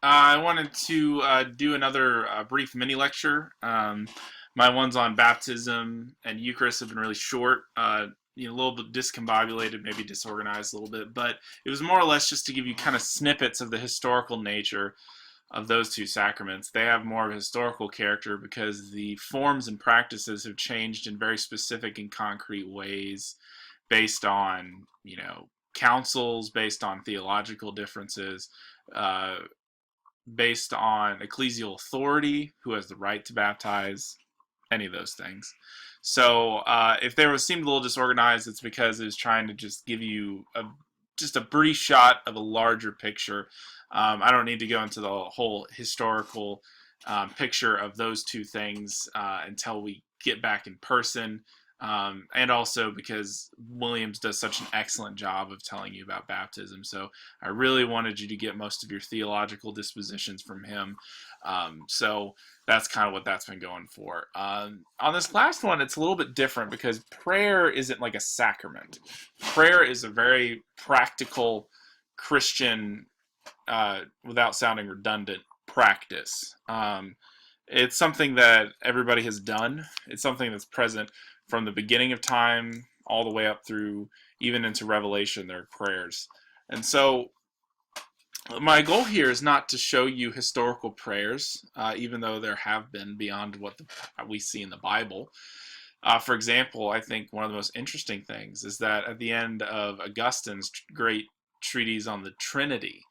I wanted to do another brief mini lecture. My ones on baptism and Eucharist have been really short, a little bit discombobulated, maybe disorganized a little bit, but it was more or less just to give you kind of snippets of the historical nature of those two sacraments. They have more of a historical character because the forms and practices have changed in very specific and concrete ways based on, councils, based on theological differences, uh, based on ecclesial authority, who has the right to baptize, any of those things. So if there was seemed a little disorganized, it's because it was trying to just give you just a brief shot of a larger picture. I don't need to go into the whole historical picture of those two things until we get back in person. And also because Williams does such an excellent job of telling you about baptism. So I really wanted you to get most of your theological dispositions from him. So that's kind of what that's been going for. On this last one, it's a little bit different because prayer isn't like a sacrament. Prayer is a very practical Christian, without sounding redundant, practice. It's something that everybody has done. It's something that's present from the beginning of time all the way up through even into Revelation. There are prayers. And so my goal here is not to show you historical prayers, even though there have been beyond what we see in the Bible. For example, I think one of the most interesting things is that at the end of Augustine's great treatise on the Trinity,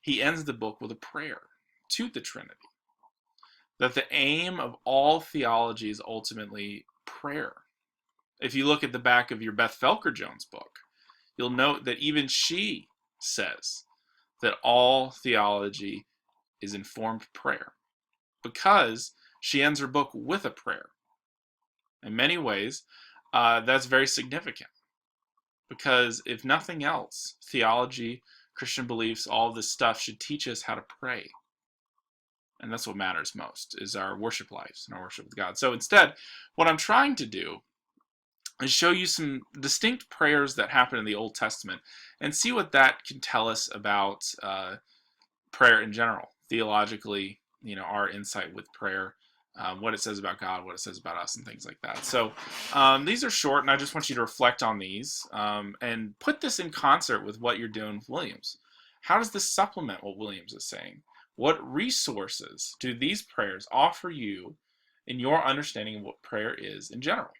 he ends the book with a prayer to the Trinity. That the aim of all theology is ultimately prayer. If you look at the back of your Beth Felker Jones book, you'll note that even she says that all theology is informed prayer because she ends her book with a prayer. In many ways, that's very significant because if nothing else, theology, Christian beliefs, all this stuff should teach us how to pray. And that's what matters most, is our worship lives and our worship with God. So instead, what I'm trying to do is show you some distinct prayers that happen in the Old Testament and see what that can tell us about prayer in general, theologically, our insight with prayer, what it says about God, what it says about us, and things like that. So these are short, and I just want you to reflect on these and put this in concert with what you're doing with Williams. How does this supplement what Williams is saying? What resources do these prayers offer you in your understanding of what prayer is in general?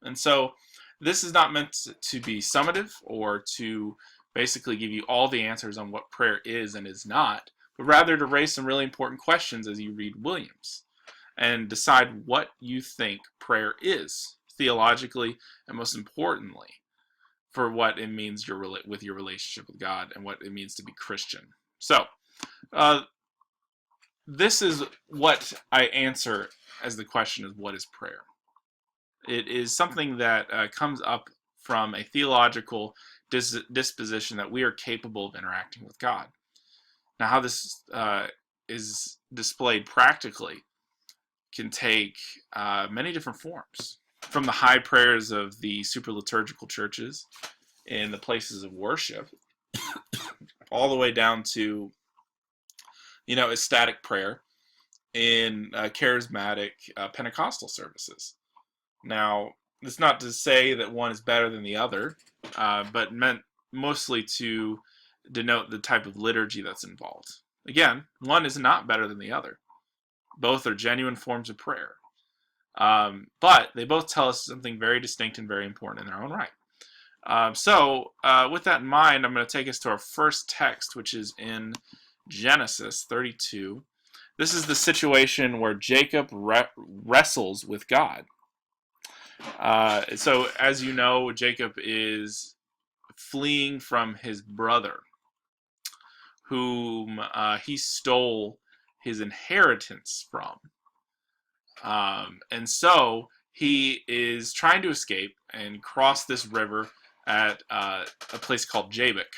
And so this is not meant to be summative or to basically give you all the answers on what prayer is and is not, but rather to raise some really important questions as you read Williams and decide what you think prayer is theologically and most importantly for what it means with your relationship with God and what it means to be Christian. So uh, this is what I answer as the question is, what is prayer? It is something that comes up from a theological disposition that we are capable of interacting with God. Now, how this is displayed practically can take many different forms. From the high prayers of the superliturgical churches in the places of worship, all the way down to, ecstatic prayer in charismatic Pentecostal services. Now, it's not to say that one is better than the other, but meant mostly to denote the type of liturgy that's involved. Again, one is not better than the other. Both are genuine forms of prayer. But they both tell us something very distinct and very important in their own right. So, with that in mind, I'm going to take us to our first text, which is in Genesis 32. This is the situation where Jacob wrestles with God. So, as you know, Jacob is fleeing from his brother, whom he stole his inheritance from. And so he is trying to escape and cross this river at a place called Jabbok.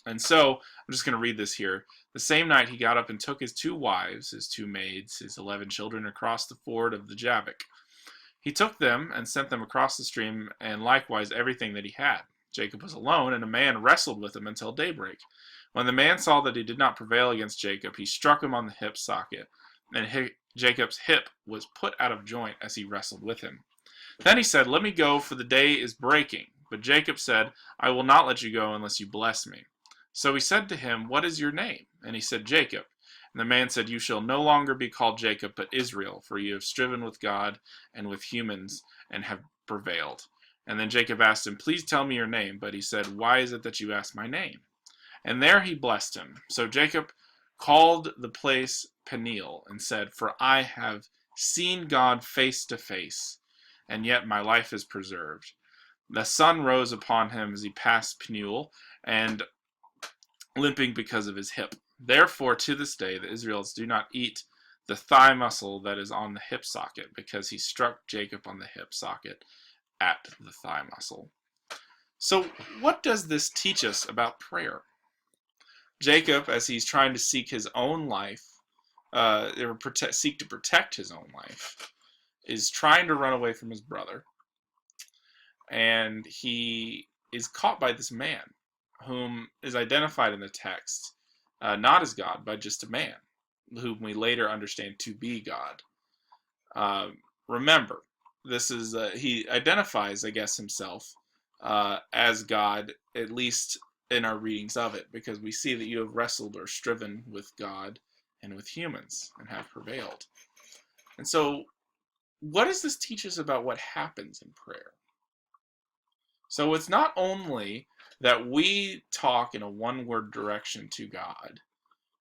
And so I'm just going to read this here. The same night he got up and took his 2 wives, his 2 maids, his 11 children across the ford of the Jabbok. He took them and sent them across the stream, and likewise everything that he had. Jacob was alone, and a man wrestled with him until daybreak. When the man saw that he did not prevail against Jacob, he struck him on the hip socket, and Jacob's hip was put out of joint as he wrestled with him. Then he said, "Let me go, for the day is breaking." But Jacob said, "I will not let you go unless you bless me." So he said to him, "What is your name?" And he said, "Jacob." And the man said, "You shall no longer be called Jacob, but Israel, for you have striven with God and with humans and have prevailed." And then Jacob asked him, "Please tell me your name." But he said, "Why is it that you ask my name?" And there he blessed him. So Jacob called the place Peniel and said, "For I have seen God face to face, and yet my life is preserved." The sun rose upon him as he passed Peniel, and limping because of his hip. Therefore, to this day, the Israelites do not eat the thigh muscle that is on the hip socket, because he struck Jacob on the hip socket at the thigh muscle. So, what does this teach us about prayer? Jacob, as he's trying to seek his own life, seek to protect his own life, is trying to run away from his brother, and he is caught by this man, whom is identified in the text not as God, but just a man, whom we later understand to be God. Remember, this is he identifies, I guess, himself as God, at least in our readings of it, because we see that you have wrestled or striven with God and with humans and have prevailed. And so, what does this teach us about what happens in prayer? So it's not only that we talk in a one-word direction to God,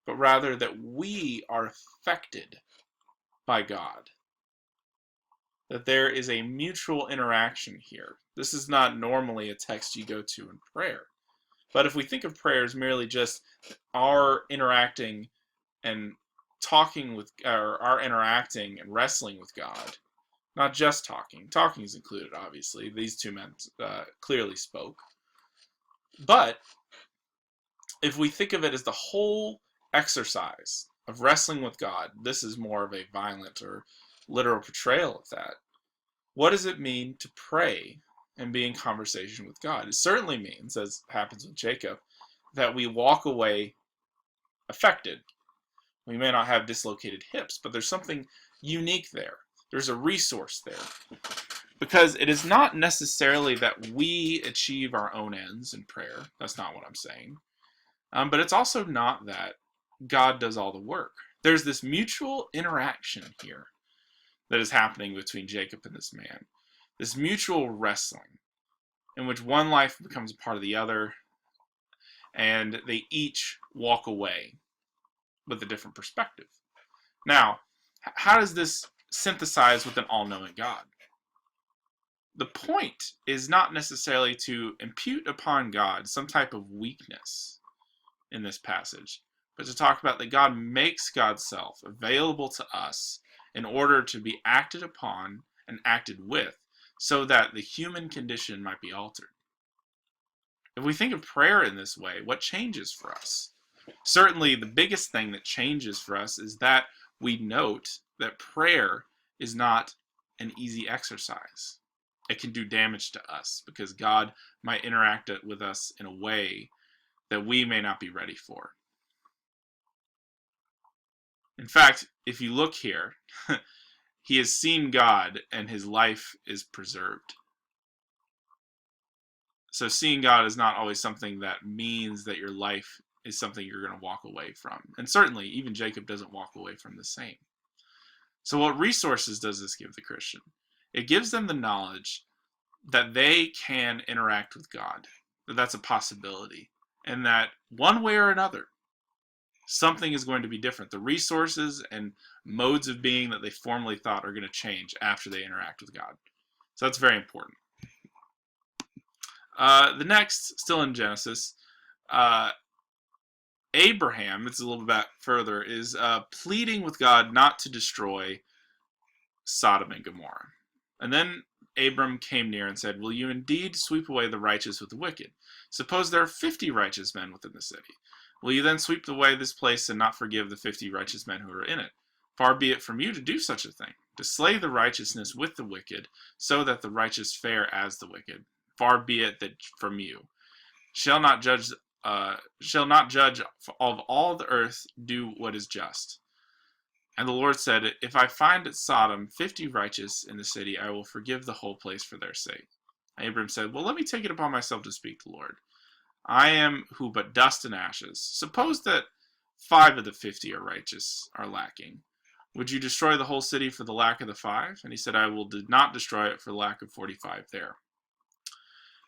but rather that we are affected by God. That there is a mutual interaction here. This is not normally a text you go to in prayer. But if we think of prayer as merely just our interacting and talking with, or our interacting and wrestling with God, not just talking. Talking is included, obviously. These two men clearly spoke. But if we think of it as the whole exercise of wrestling with God, this is more of a violent or literal portrayal of that. What does it mean to pray and be in conversation with God? It certainly means, as happens with Jacob, that we walk away affected. We may not have dislocated hips, but there's something unique there. There's a resource there. Because it is not necessarily that we achieve our own ends in prayer. That's not what I'm saying. But it's also not that God does all the work. There's this mutual interaction here that is happening between Jacob and this man. This mutual wrestling in which one life becomes a part of the other, and they each walk away with a different perspective. Now, how does this synthesize with an all-knowing God? The point is not necessarily to impute upon God some type of weakness in this passage, but to talk about that God makes God's self available to us in order to be acted upon and acted with, so that the human condition might be altered. If we think of prayer in this way, what changes for us? Certainly, the biggest thing that changes for us is that we note that prayer is not an easy exercise. It can do damage to us because God might interact with us in a way that we may not be ready for. In fact, if you look here, he has seen God and his life is preserved. So seeing God is not always something that means that your life is something you're going to walk away from. And certainly, even Jacob doesn't walk away from the same. So what resources does this give the Christian? It gives them the knowledge that they can interact with God, that that's a possibility, and that one way or another, something is going to be different. The resources and modes of being that they formerly thought are going to change after they interact with God. So that's very important. The next, still in Genesis, Abraham, it's a little bit further, is pleading with God not to destroy Sodom and Gomorrah. And then Abram came near and said, "Will you indeed sweep away the righteous with the wicked? Suppose there are 50 righteous men within the city. Will you then sweep away this place and not forgive the 50 righteous men who are in it? Far be it from you to do such a thing, to slay the righteousness with the wicked, so that the righteous fare as the wicked. Far be it that from you. Shall not judge shall not judge of all the earth do what is just. And the Lord said, if I find at Sodom 50 righteous in the city, I will forgive the whole place for their sake. And Abram said, well, let me take it upon myself to speak to the Lord. I am who but dust and ashes. Suppose that 5 of the 50 are righteous, are lacking. Would you destroy the whole city for the lack of the 5? And he said, I will not destroy it for the lack of 45 there.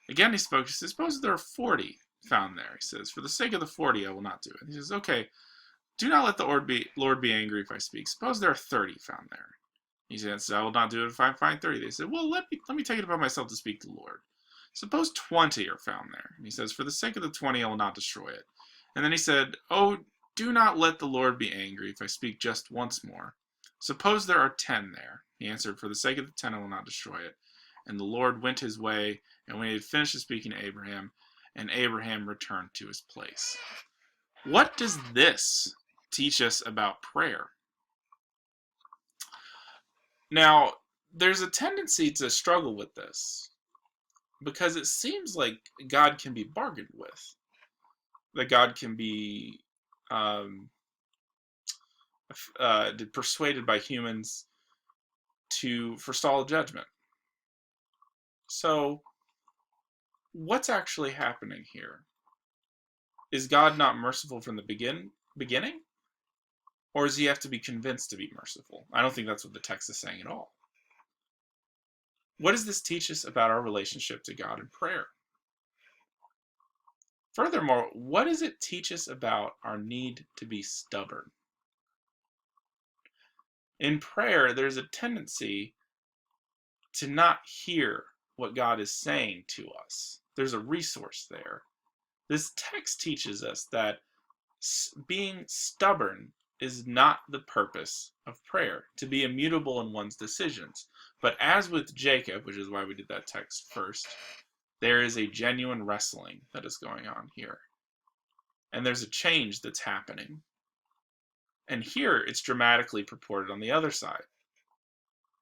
Again he spoke, he says, suppose there are 40 found there. He says, for the sake of the 40 I will not do it. He says, okay, do not let the Lord be angry if I speak. Suppose there are 30 found there. He says, I will not do it if I find 30. They said, well, let me take it upon myself to speak to the Lord. Suppose 20 are found there. And he says, for the sake of the 20 I will not destroy it. And then he said, oh, do not let the Lord be angry if I speak just once more. Suppose there are 10 there. He answered, for the sake of the 10 I will not destroy it. And the Lord went his way, and when he had finished speaking to Abraham, and Abraham returned to his place. What does this teach us about prayer? Now, there's a tendency to struggle with this because it seems like God can be bargained with, that God can be persuaded by humans to forestall judgment. So, what's actually happening here? Is God not merciful from the beginning? Or does he have to be convinced to be merciful? I don't think that's what the text is saying at all. What does this teach us about our relationship to God in prayer? Furthermore, what does it teach us about our need to be stubborn? In prayer, there's a tendency to not hear what God is saying to us. There's a resource there. This text teaches us that being stubborn is not the purpose of prayer, to be immutable in one's decisions. But as with Jacob, which is why we did that text first, there is a genuine wrestling that is going on here. And there's a change that's happening. And here it's dramatically purported on the other side.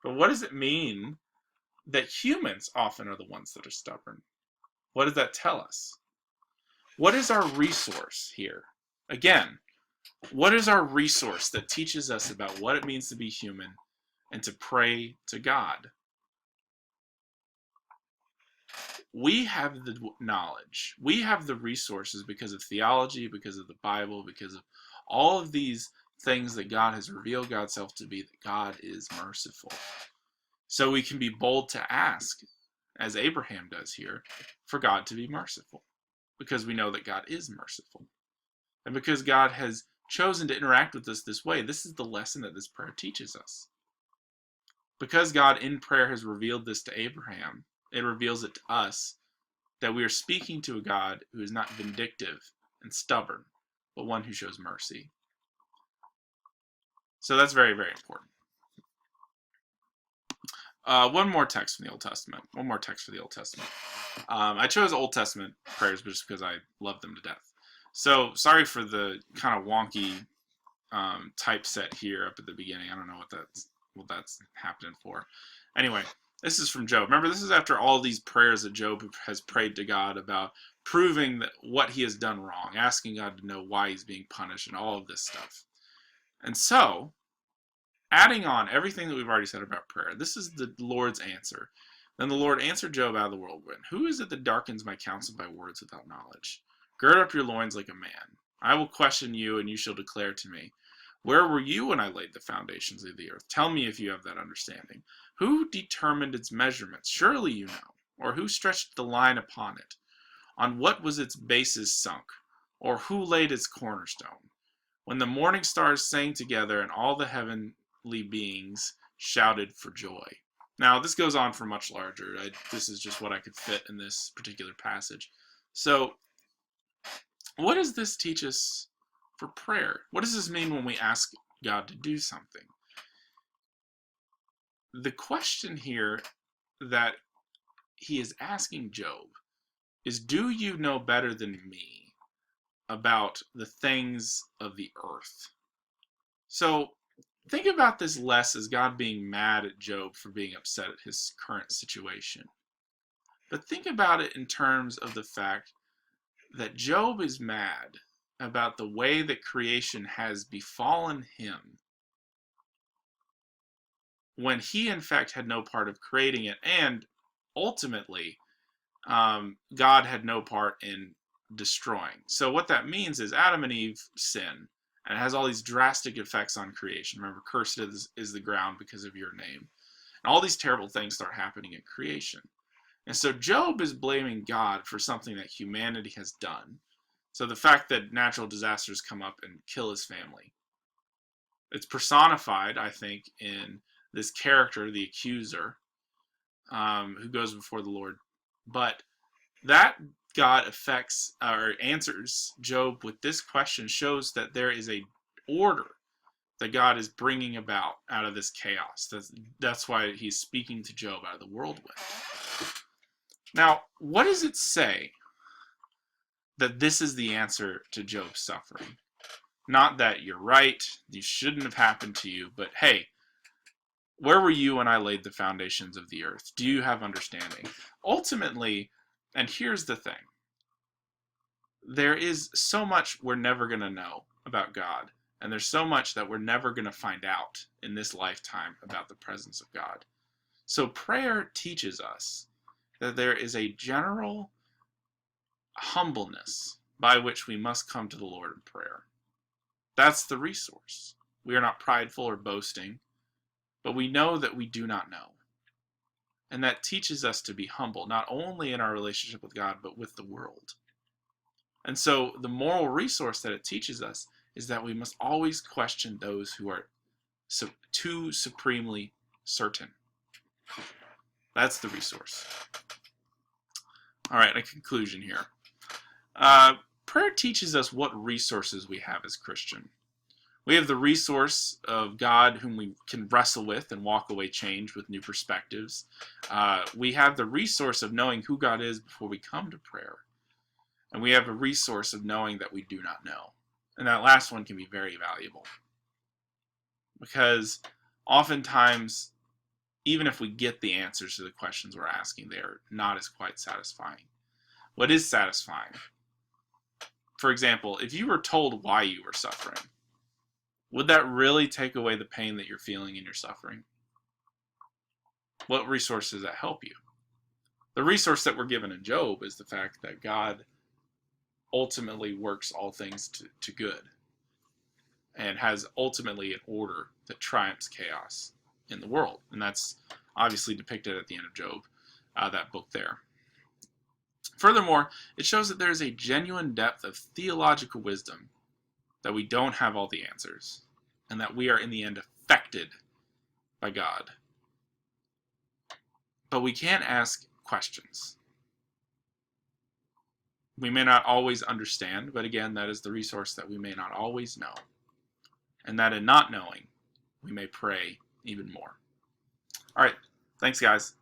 But what does it mean that humans often are the ones that are stubborn? What does that tell us? What is our resource here? Again, what is our resource that teaches us about what it means to be human and to pray to God? We have the knowledge. We have the resources because of theology, because of the Bible, because of all of these things that God has revealed God's self to be, that God is merciful. So we can be bold to ask, as Abraham does here, for God to be merciful, because we know that God is merciful. And because God has chosen to interact with us this way, this is the lesson that this prayer teaches us. Because God in prayer has revealed this to Abraham, it reveals it to us that we are speaking to a God who is not vindictive and stubborn, but one who shows mercy. So that's very, very important. One more text from the Old Testament. One more text for the Old Testament. I chose Old Testament prayers just because I love them to death. So sorry for the kind of wonky typeset here up at the beginning. I don't know what that's happening for. Anyway, this is from Job. Remember, this is after all these prayers that Job has prayed to God about proving that what he has done wrong, asking God to know why he's being punished and all of this stuff. And so, adding on everything that we've already said about prayer, this is the Lord's answer. Then the Lord answered Job out of the whirlwind. Who is it that darkens my counsel by words without knowledge? Gird up your loins like a man. I will question you, and you shall declare to me. Where were you when I laid the foundations of the earth? Tell me if you have that understanding. Who determined its measurements? Surely you know. Or who stretched the line upon it? On what was its bases sunk? Or who laid its cornerstone? When the morning stars sang together and all the heavenly beings shouted for joy. Now, this goes on for much larger. This is just what I could fit in this particular passage. So, what does this teach us for prayer? What does this mean when we ask God to do something? The question here that he is asking Job is, do you know better than me about the things of the earth? So think about this less as God being mad at Job for being upset at his current situation. But think about it in terms of the fact that Job is mad about the way that creation has befallen him when he in fact had no part of creating it, and ultimately God had no part in destroying. So what that means is Adam and Eve sin, and it has all these drastic effects on creation. Remember, cursed is the ground because of your name. And all these terrible things start happening in creation. And so Job is blaming God for something that humanity has done. So the fact that natural disasters come up and kill his family. It's personified, I think, in this character, the accuser, who goes before the Lord. But that God affects or answers Job with this question shows that there is a order that God is bringing about out of this chaos. That's why he's speaking to Job out of the whirlwind. Now, what does it say that this is the answer to Job's suffering? Not that you're right, you shouldn't have happened to you, but hey, where were you when I laid the foundations of the earth? Do you have understanding? Ultimately, and here's the thing, there is so much we're never going to know about God, and there's so much that we're never going to find out in this lifetime about the presence of God. So prayer teaches us that there is a general humbleness by which we must come to the Lord in prayer. That's the resource. We are not prideful or boasting, but we know that we do not know. And that teaches us to be humble, not only in our relationship with God, but with the world. And so the moral resource that it teaches us is that we must always question those who are too supremely certain. That's the resource. All right, a conclusion here. Prayer teaches us what resources we have as Christian. We have the resource of God whom we can wrestle with and walk away changed with new perspectives. We have the resource of knowing who God is before we come to prayer. And we have a resource of knowing that we do not know. And that last one can be very valuable. Because oftentimes, even if we get the answers to the questions we're asking, they are not as quite satisfying. What is satisfying? For example, if you were told why you were suffering, would that really take away the pain that you're feeling in your suffering? What resource does that help you? The resource that we're given in Job is the fact that God ultimately works all things to good and has ultimately an order that triumphs chaos in the world. And that's obviously depicted at the end of Job, that book there. Furthermore, it shows that there is a genuine depth of theological wisdom, that we don't have all the answers, and that we are in the end affected by God. But we can ask questions. We may not always understand, but again, that is the resource that we may not always know. And that in not knowing, we may pray even more. All right, thanks guys.